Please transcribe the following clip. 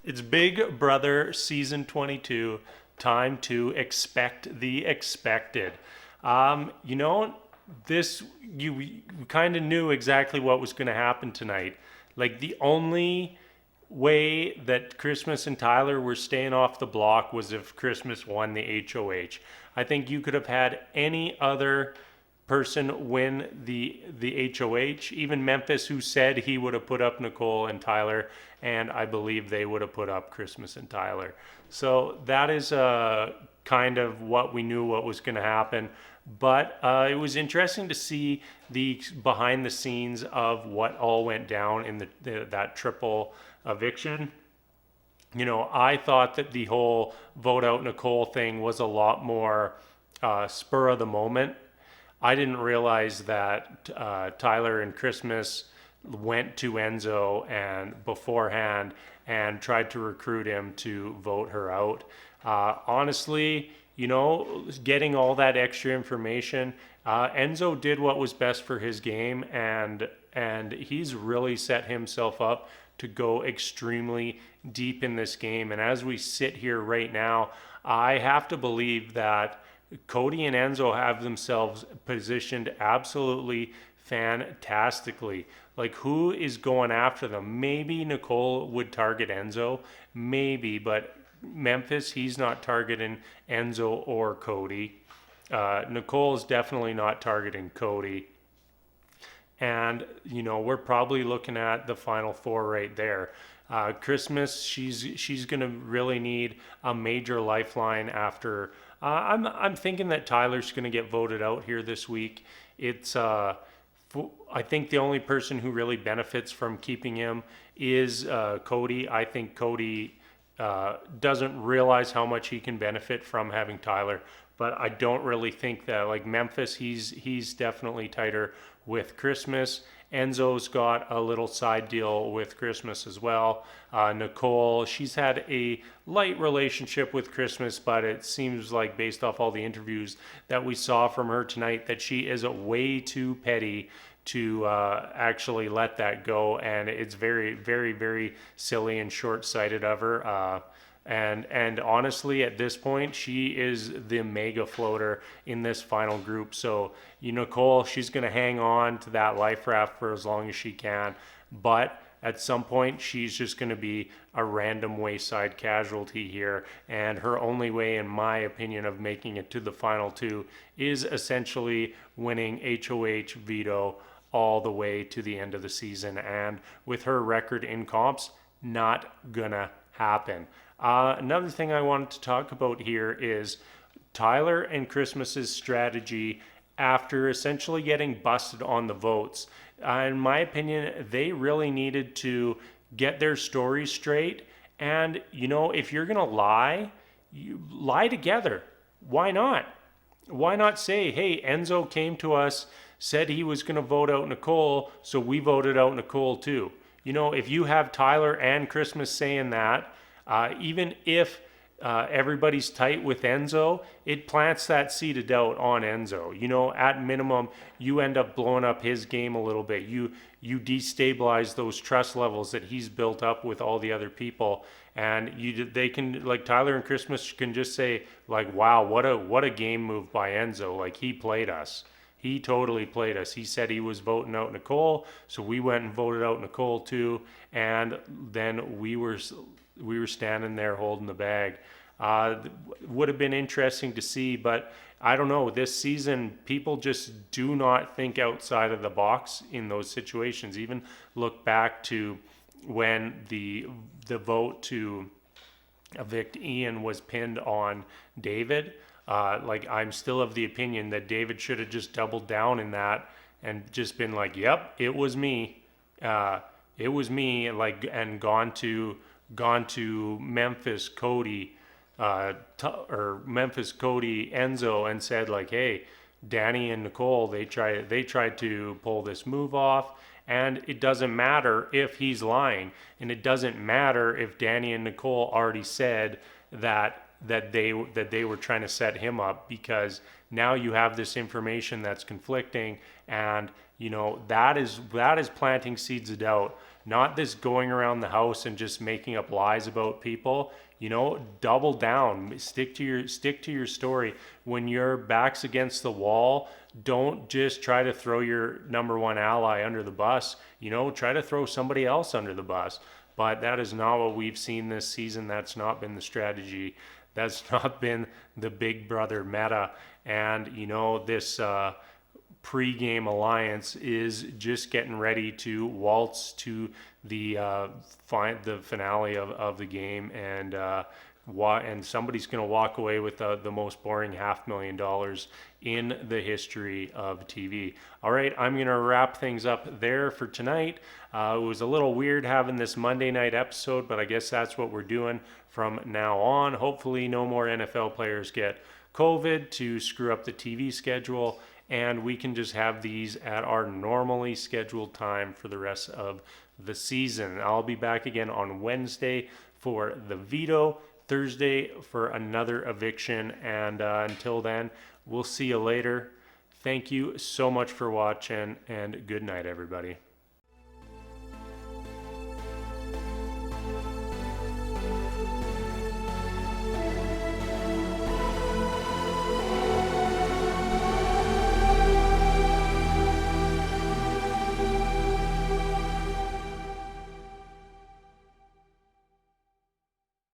It's Big Brother season 22. Time to expect the expected. You know, this you kind of knew exactly what was going to happen tonight. Like the only way that Christmas and Tyler were staying off the block was if Christmas won the HOH. I think you could have had any other person win the HOH. Even Memphis, who said he would have put up Nicole and Tyler, and I believe they would have put up Christmas and Tyler. So that is kind of what we knew what was going to happen. But it was interesting to see the behind the scenes of what all went down in that triple eviction. You know, I thought that the whole vote out Nicole thing was a lot more spur of the moment. I didn't realize that Tyler and Christmas went to Enzo and beforehand and tried to recruit him to vote her out. Honestly, you know, getting all that extra information, Enzo did what was best for his game, and he's really set himself up to go extremely deep in this game. And as we sit here right now, I have to believe that Cody and Enzo have themselves positioned absolutely fantastically. Like, who is going after them? Maybe Nicole would target Enzo, maybe, but Memphis, he's not targeting Enzo or Cody. Nicole is definitely not targeting Cody. And, you know, we're probably looking at the final four right there. Christmas, she's going to really need a major lifeline after. I'm thinking that Tyler's going to get voted out here this week. It's I think the only person who really benefits from keeping him is Cody. I think Cody doesn't realize how much he can benefit from having Tyler, but I don't really think that, like Memphis, he's definitely tighter with Christmas. Enzo's got a little side deal with Christmas as well. Nicole, she's had a light relationship with Christmas, but it seems like, based off all the interviews that we saw from her tonight, that she is way too petty to actually let that go, and it's very, very, very silly and short-sighted of her. And honestly, at this point, she is the mega floater in this final group. So, Nicole, she's going to hang on to that life raft for as long as she can. But at some point, she's just going to be a random wayside casualty here. And her only way, in my opinion, of making it to the final two is essentially winning HOH veto all the way to the end of the season. And with her record in comps, not gonna happen. Another thing I wanted to talk about here is Tyler and Christmas's strategy after essentially getting busted on the votes. In my opinion, they really needed to get their story straight. And, if you're going to lie, you lie together. Why not? Why not say, hey, Enzo came to us, said he was going to vote out Nicole, so we voted out Nicole too. If you have Tyler and Christmas saying that, even if everybody's tight with Enzo, it plants that seed of doubt on Enzo. At minimum, you end up blowing up his game a little bit. You destabilize those trust levels that he's built up with all the other people, and they can, like, Tyler and Christmas can just say, like, wow, what a game move by Enzo. Like, he played us. He totally played us. He said he was voting out Nicole, so we went and voted out Nicole too, and then we were standing there holding the bag. Would have been interesting to see, but I don't know. This season, people just do not think outside of the box in those situations. Even look back to when the vote to evict Ian was pinned on David. I'm still of the opinion that David should have just doubled down in that and just been like, yep, it was me. It was me, and gone to Memphis Cody, Enzo, and said, like, hey, Danny and Nicole, they tried to pull this move off, and it doesn't matter if he's lying, and it doesn't matter if Danny and Nicole already said that they were trying to set him up, because now you have this information that's conflicting, and that is planting seeds of doubt, not this going around the house and just making up lies about people. Double down, stick to your story. When your back's against the wall, don't just try to throw your number one ally under the bus. Try to throw somebody else under the bus. But that is not what we've seen this season. That's not been the strategy. That's not been the Big Brother meta. And this pre-game alliance is just getting ready to waltz to the finale of the game, and somebody's going to walk away with the most boring $500,000 in the history of TV. All right, I'm going to wrap things up there for tonight. It was a little weird having this Monday night episode, but I guess that's what we're doing from now on. Hopefully no more NFL players get COVID to screw up the TV schedule, and we can just have these at our normally scheduled time for the rest of the season. I'll be back again on Wednesday for the veto, Thursday for another eviction, and until then, we'll see you later. Thank you so much for watching, and good night, everybody.